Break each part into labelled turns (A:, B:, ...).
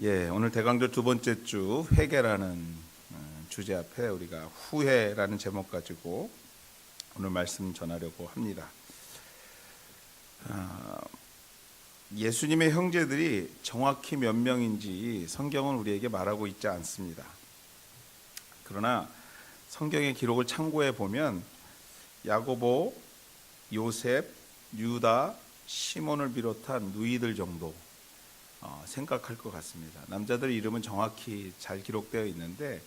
A: 오늘 대강조 두 번째 주 회개라는 주제 앞에 우리가 후회라는 제목 가지고 오늘 말씀 전하려고 합니다. 예수님의 형제들이 정확히 몇 명인지 성경은 우리에게 말하고 있지 않습니다. 그러나 성경의 기록을 참고해 보면 야고보, 요셉, 유다, 시몬을 비롯한 누이들 정도 생각할 것 같습니다. 남자들 이름은 정확히 잘 기록되어 있는데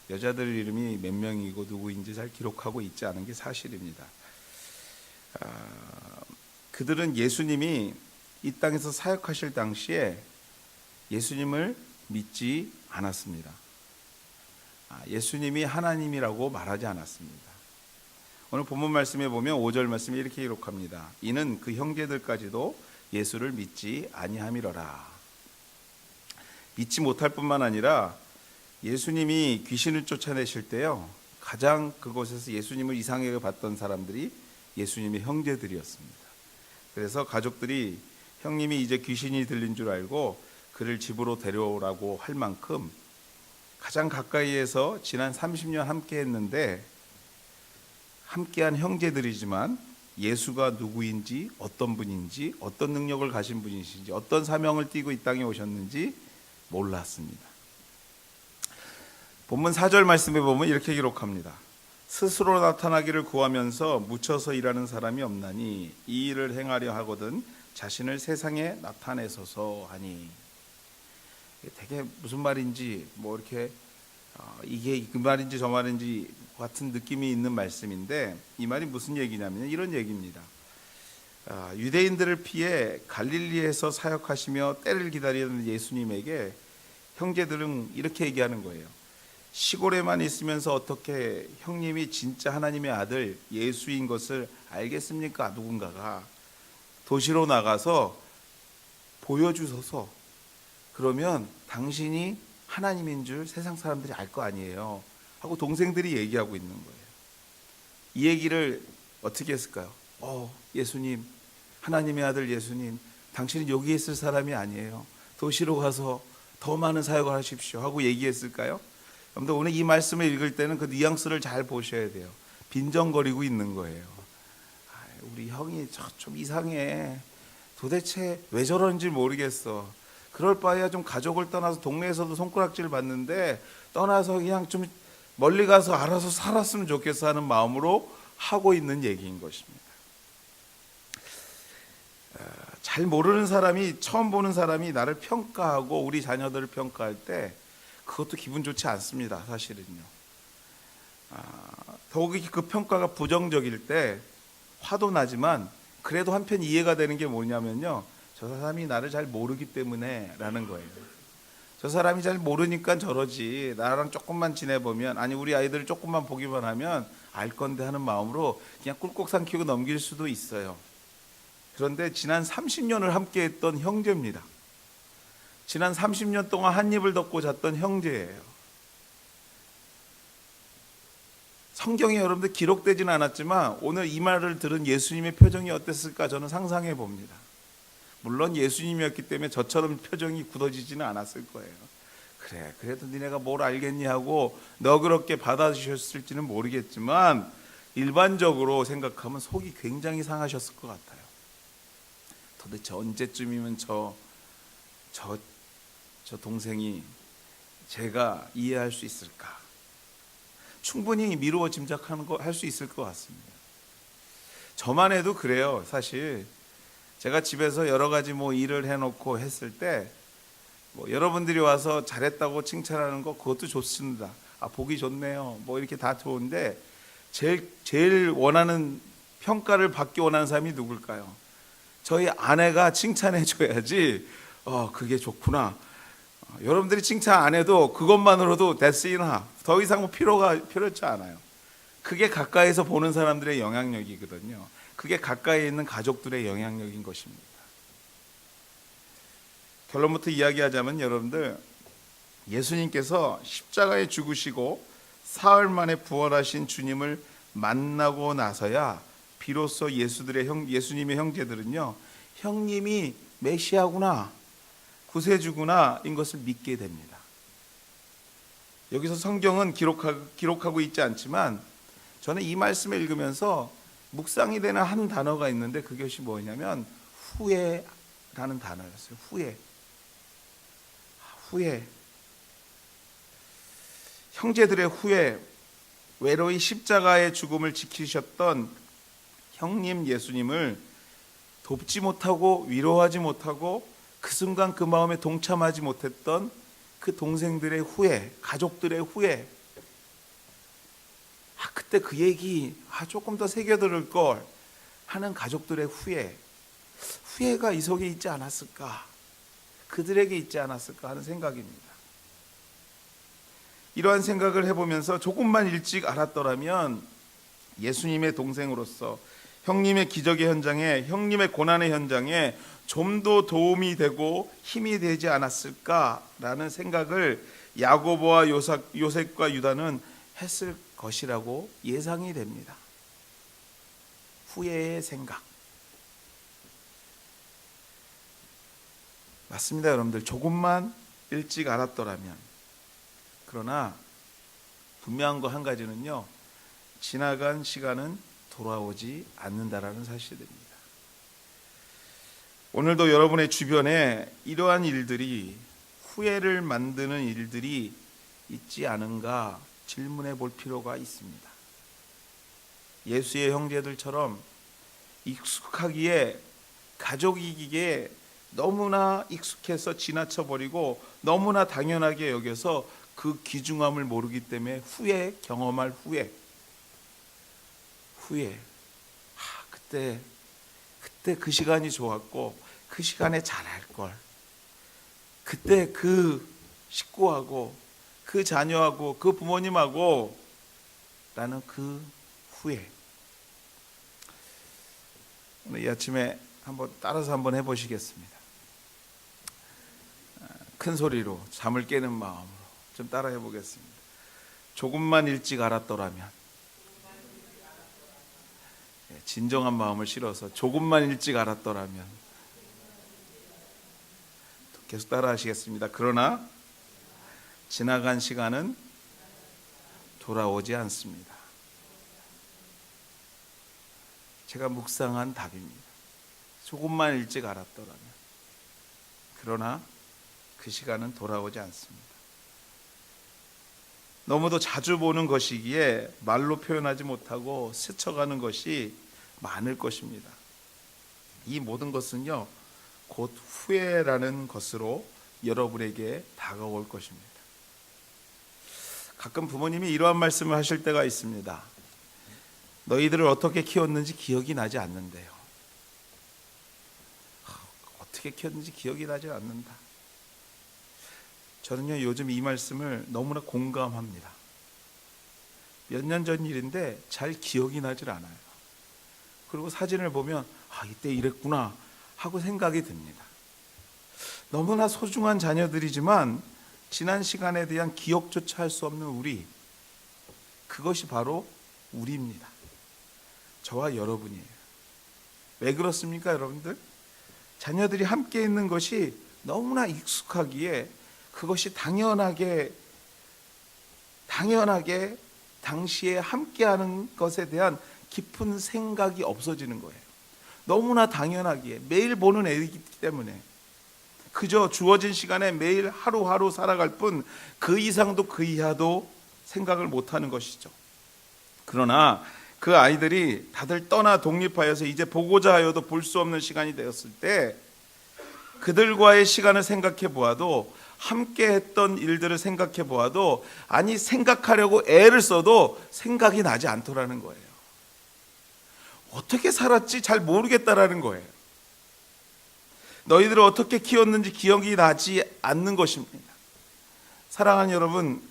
A: 여자들 이름이 몇 명이고 누구인지 잘 기록하고 있지 않은 게 사실입니다. 그들은 예수님이 이 땅에서 사역하실 당시에 예수님을 믿지 않았습니다. 예수님이 하나님이라고 말하지 않았습니다. 오늘 본문 말씀에 보면 5절 말씀에 이렇게 기록합니다. 이는 그 형제들까지도 예수를 믿지 아니함이러라. 믿지 못할 뿐만 아니라 예수님이 귀신을 쫓아내실 때요, 가장 그곳에서 예수님을 이상하게 봤던 사람들이 예수님의 형제들이었습니다. 그래서 가족들이 형님이 이제 귀신이 들린 줄 알고 그를 집으로 데려오라고 할 만큼 가장 가까이에서 지난 30년 함께 했는데 함께한 형제들이지만 예수가 누구인지, 어떤 분인지, 어떤 능력을 가진 분이신지, 어떤 사명을 띠고 이 땅에 오셨는지 몰랐습니다. 본문 4절 말씀에 보면 이렇게 기록합니다. 스스로 나타나기를 구하면서 묻혀서 일하는 사람이 없나니 이 일을 행하려 하거든 자신을 세상에 나타내소서 하니. 되게 무슨 말인지 이렇게 이게 그 말인지 저 말인지 같은 느낌이 있는 말씀인데, 이 말이 무슨 얘기냐면 이런 얘기입니다. 유대인들을 피해 갈릴리에서 사역하시며 때를 기다리는 예수님에게 형제들은 이렇게 얘기하는 거예요. 시골에만 있으면서 어떻게 형님이 진짜 하나님의 아들 예수인 것을 알겠습니까? 누군가가 도시로 나가서 보여주소서. 그러면 당신이 하나님인 줄 세상 사람들이 알 거 아니에요 하고 동생들이 얘기하고 있는 거예요. 이 얘기를 어떻게 했을까요? 예수님, 하나님의 아들 예수님, 당신은 여기 있을 사람이 아니에요. 도시로 가서 더 많은 사역을 하십시오 하고 얘기했을까요? 여러분들 오늘 이 말씀을 읽을 때는 그 뉘앙스를 잘 보셔야 돼요. 빈정거리고 있는 거예요. 우리 형이 좀 이상해. 도대체 왜 저런지 모르겠어. 그럴 바에야 좀 가족을 떠나서 동네에서도 손가락질 받는데 떠나서 그냥 좀 멀리 가서 알아서 살았으면 좋겠어 하는 마음으로 하고 있는 얘기인 것입니다. 잘 모르는 사람이, 처음 보는 사람이 나를 평가하고 우리 자녀들을 평가할 때 그것도 기분 좋지 않습니다. 사실은요. 더욱이 그 평가가 부정적일 때 화도 나지만 그래도 한편 이해가 되는 게 뭐냐면요, 저 사람이 나를 잘 모르기 때문에 라는 거예요. 저 사람이 잘 모르니까 저러지, 나랑 조금만 지내보면, 아니 우리 아이들을 조금만 보기만 하면 알 건데 하는 마음으로 그냥 꿀꺽 삼키고 넘길 수도 있어요. 그런데 지난 30년을 함께 했던 형제입니다. 지난 30년 동안 한 입을 덮고 잤던 형제예요. 성경에 여러분들 기록되지는 않았지만 오늘 이 말을 들은 예수님의 표정이 어땠을까 저는 상상해 봅니다. 물론 예수님이었기 때문에 저처럼 표정이 굳어지지는 않았을 거예요. 그래, 그래도 니네가 뭘 알겠니 하고 너그럽게 받아주셨을지는 모르겠지만 일반적으로 생각하면 속이 굉장히 상하셨을 것 같아요. 도대체 언제쯤이면 저 동생이 제가 이해할 수 있을까? 충분히 미루어 짐작하는 거 할 수 있을 것 같습니다. 저만 해도 그래요. 사실 제가 집에서 여러 가지 일을 해놓고 했을 때 여러분들이 와서 잘했다고 칭찬하는 거 그것도 좋습니다. 보기 좋네요. 이렇게 다 좋은데 제일 원하는, 평가를 받기 원하는 사람이 누굴까요? 저희 아내가 칭찬해 줘야지 그게 좋구나. 여러분들이 칭찬 안 해도 그것만으로도 that's enough. 더 이상 필요치 않아요. 그게 가까이서 보는 사람들의 영향력이거든요. 그게 가까이 있는 가족들의 영향력인 것입니다. 결론부터 이야기하자면 여러분들, 예수님께서 십자가에 죽으시고 사흘 만에 부활하신 주님을 만나고 나서야 비로소 예수님의 형제들은요, 형님이 메시아구나, 구세주구나인 것을 믿게 됩니다. 여기서 성경은 기록하고 있지 않지만 저는 이 말씀을 읽으면서 묵상이 되는 한 단어가 있는데 그것이 뭐냐면 후회라는 단어였어요. 후회. 형제들의 후회, 외로이 십자가의 죽음을 지키셨던 형님 예수님을 돕지 못하고 위로하지 못하고 그 순간 그 마음에 동참하지 못했던 그 동생들의 후회, 가족들의 후회. 그때 그 얘기 조금 더 새겨들을 걸 하는 가족들의 후회가 이 속에 있지 않았을까, 그들에게 있지 않았을까 하는 생각입니다. 이러한 생각을 해보면서 조금만 일찍 알았더라면 예수님의 동생으로서 형님의 기적의 현장에, 형님의 고난의 현장에 좀 더 도움이 되고 힘이 되지 않았을까라는 생각을 야고보와 요셉과 유다는 했을 것이라고 예상이 됩니다. 후회의 생각. 맞습니다, 여러분들. 조금만 일찍 알았더라면. 그러나 분명한 거 한 가지는요, 지나간 시간은 돌아오지 않는다라는 사실입니다. 오늘도 여러분의 주변에 이러한 일들이, 후회를 만드는 일들이 있지 않은가 질문해 볼 필요가 있습니다. 예수의 형제들처럼 익숙하기에, 가족이기에 너무나 익숙해서 지나쳐버리고 너무나 당연하게 여겨서 그 귀중함을 모르기 때문에 경험할 후회. 그때 그 시간이 좋았고 그 시간에 잘할 걸. 그때 그 식구하고 그 자녀하고 그 부모님하고 라는 그 후회. 오늘 이 아침에 따라서 한번 해보시겠습니다. 큰 소리로 잠을 깨는 마음으로 좀 따라 해보겠습니다. 조금만 일찍 알았더라면. 진정한 마음을 실어서 조금만 일찍 알았더라면. 계속 따라 하시겠습니다. 그러나 지나간 시간은 돌아오지 않습니다. 제가 묵상한 답입니다. 조금만 일찍 알았더라면. 그러나 그 시간은 돌아오지 않습니다. 너무도 자주 보는 것이기에 말로 표현하지 못하고 스쳐가는 것이 많을 것입니다. 이 모든 것은요, 곧 후회라는 것으로 여러분에게 다가올 것입니다. 가끔 부모님이 이러한 말씀을 하실 때가 있습니다. 너희들을 어떻게 키웠는지 기억이 나지 않는데요. 어떻게 키웠는지 기억이 나지 않는다. 저는요, 요즘 이 말씀을 너무나 공감합니다. 몇 년 전 일인데 잘 기억이 나질 않아요. 그리고 사진을 보면 이때 이랬구나 하고 생각이 듭니다. 너무나 소중한 자녀들이지만 지난 시간에 대한 기억조차 할 수 없는 우리, 그것이 바로 우리입니다. 저와 여러분이에요. 왜 그렇습니까, 여러분들? 자녀들이 함께 있는 것이 너무나 익숙하기에 그것이 당연하게 당시에 함께하는 것에 대한 깊은 생각이 없어지는 거예요. 너무나 당연하기에 매일 보는 애이기 때문에 그저 주어진 시간에 매일 하루하루 살아갈 뿐 그 이상도 그 이하도 생각을 못하는 것이죠. 그러나 그 아이들이 다들 떠나 독립하여서 이제 보고자 하여도 볼 수 없는 시간이 되었을 때 그들과의 시간을 생각해 보아도, 함께 했던 일들을 생각해 보아도, 생각하려고 애를 써도 생각이 나지 않더라는 거예요. 어떻게 살았지 잘 모르겠다라는 거예요. 너희들을 어떻게 키웠는지 기억이 나지 않는 것입니다. 사랑하는 여러분,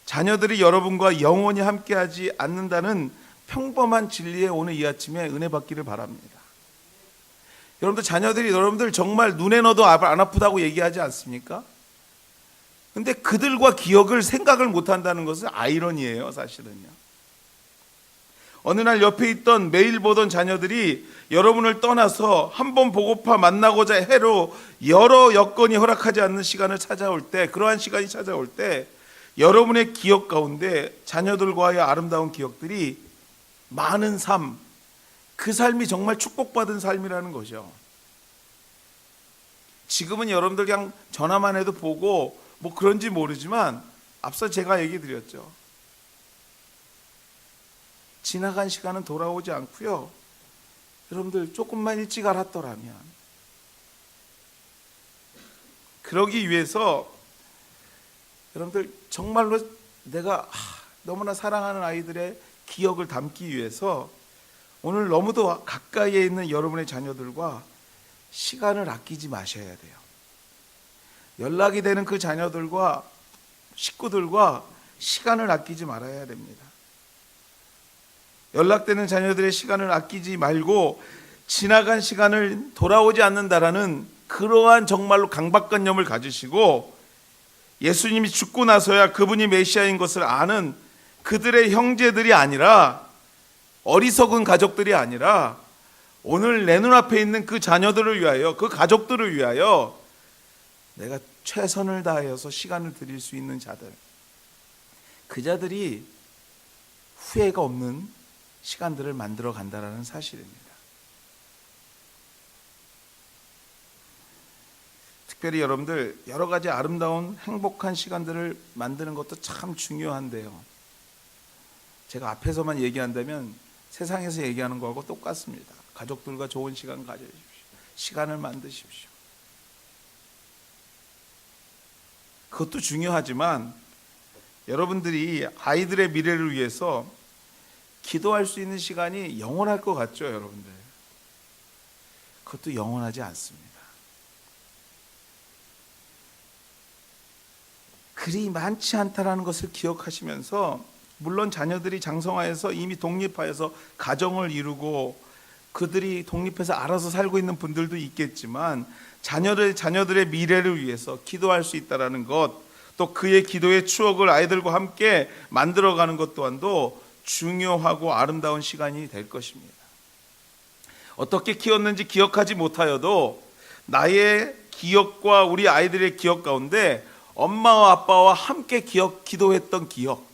A: 자녀들이 여러분과 영원히 함께하지 않는다는 평범한 진리에 오늘 이 아침에 은혜 받기를 바랍니다. 여러분들, 자녀들이 여러분들 정말 눈에 넣어도 안 아프다고 얘기하지 않습니까? 근데 그들과 기억을 생각을 못한다는 것은 아이러니예요, 사실은요. 어느 날 옆에 있던 매일 보던 자녀들이 여러분을 떠나서 한번 보고파 만나고자 해로 여러 여건이 허락하지 않는 시간을 찾아올 때, 그러한 시간이 찾아올 때 여러분의 기억 가운데 자녀들과의 아름다운 기억들이 많은 삶, 그 삶이 정말 축복받은 삶이라는 거죠. 지금은 여러분들 그냥 전화만 해도 보고 뭐 그런지 모르지만 앞서 제가 얘기 드렸죠. 지나간 시간은 돌아오지 않고요. 여러분들 조금만 일찍 알았더라면, 그러기 위해서 여러분들 정말로 내가 너무나 사랑하는 아이들의 기억을 담기 위해서 오늘 너무도 가까이에 있는 여러분의 자녀들과 시간을 아끼지 마셔야 돼요. 연락이 되는 그 자녀들과 식구들과 시간을 아끼지 말아야 됩니다. 연락되는 자녀들의 시간을 아끼지 말고 지나간 시간을 돌아오지 않는다라는 그러한 정말로 강박관념을 가지시고, 예수님이 죽고 나서야 그분이 메시아인 것을 아는 그들의 형제들이 아니라, 어리석은 가족들이 아니라 오늘 내 눈앞에 있는 그 자녀들을 위하여, 그 가족들을 위하여 내가 최선을 다하여서 시간을 드릴 수 있는 자들, 그 자들이 후회가 없는 시간들을 만들어 간다라는 사실입니다. 특별히 여러분들 여러 가지 아름다운 행복한 시간들을 만드는 것도 참 중요한데요, 제가 앞에서만 얘기한다면 세상에서 얘기하는 거하고 똑같습니다. 가족들과 좋은 시간 가져주십시오. 시간을 만드십시오. 그것도 중요하지만 여러분들이 아이들의 미래를 위해서 기도할 수 있는 시간이 영원할 것 같죠, 여러분들? 그것도 영원하지 않습니다. 그리 많지 않다라는 것을 기억하시면서, 물론 자녀들이 장성하여서 이미 독립하여서 가정을 이루고 그들이 독립해서 알아서 살고 있는 분들도 있겠지만, 자녀들의 미래를 위해서 기도할 수 있다라는 것, 또 그의 기도의 추억을 아이들과 함께 만들어가는 것 또한도 중요하고 아름다운 시간이 될 것입니다. 어떻게 키웠는지 기억하지 못하여도 나의 기억과 우리 아이들의 기억 가운데 엄마와 아빠와 함께 기도했던 기억,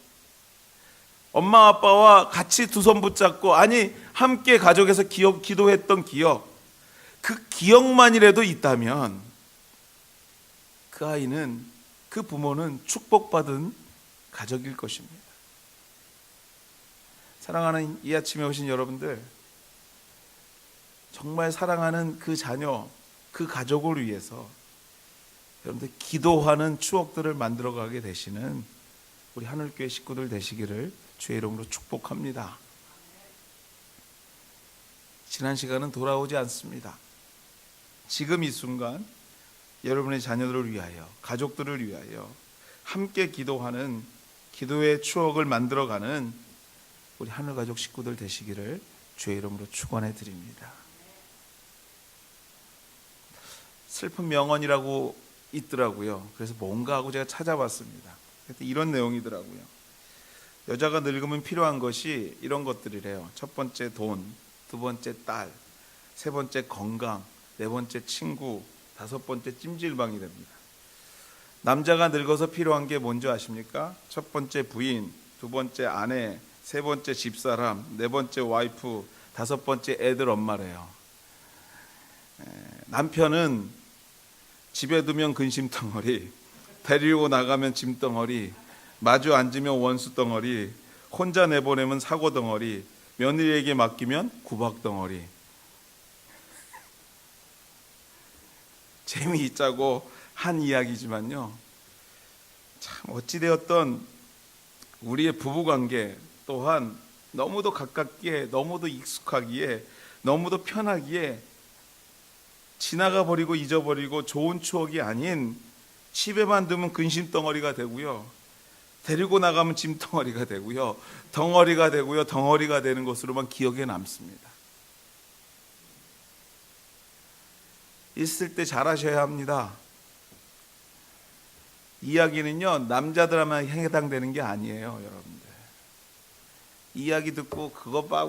A: 엄마 아빠와 같이 두 손 붙잡고, 아니 함께 가족에서 기도했던 기억, 그 기억만이라도 있다면 그 아이는, 그 부모는 축복받은 가족일 것입니다. 사랑하는 이 아침에 오신 여러분들, 정말 사랑하는 그 자녀, 그 가족을 위해서 여러분들 기도하는 추억들을 만들어가게 되시는 우리 하늘교회 식구들 되시기를 주의 이름으로 축복합니다. 지난 시간은 돌아오지 않습니다. 지금 이 순간 여러분의 자녀들을 위하여, 가족들을 위하여 함께 기도하는, 기도의 추억을 만들어가는 우리 하늘가족 식구들 되시기를 주의 이름으로 축원해 드립니다. 슬픈 명언이라고 있더라고요. 그래서 뭔가 하고 제가 찾아봤습니다. 이런 내용이더라고요. 여자가 늙으면 필요한 것이 이런 것들이래요. 첫 번째 돈, 두 번째 딸, 세 번째 건강, 네 번째 친구, 다섯 번째 찜질방이랍니다. 남자가 늙어서 필요한 게 뭔지 아십니까? 첫 번째 부인, 두 번째 아내, 세 번째 집사람, 네 번째 와이프, 다섯 번째 애들 엄마래요. 남편은 집에 두면 근심덩어리, 데리고 나가면 짐덩어리, 마주 앉으면 원수덩어리, 혼자 내보내면 사고덩어리, 며느리에게 맡기면 구박덩어리. 재미있자고 한 이야기지만요, 참 어찌되었던 우리의 부부관계 또한 너무도 가깝기에, 너무도 익숙하기에, 너무도 편하기에 지나가 버리고 잊어버리고 좋은 추억이 아닌, 집에만 두면 근심덩어리가 되고요, 데리고 나가면 짐덩어리가 되고요, 덩어리가 되고요, 덩어리가 되는 것으로만 기억에 남습니다. 있을 때 잘하셔야 합니다. 이야기는요 남자들만 해당되는 게 아니에요, 여러분들. 이야기 듣고 그거 봐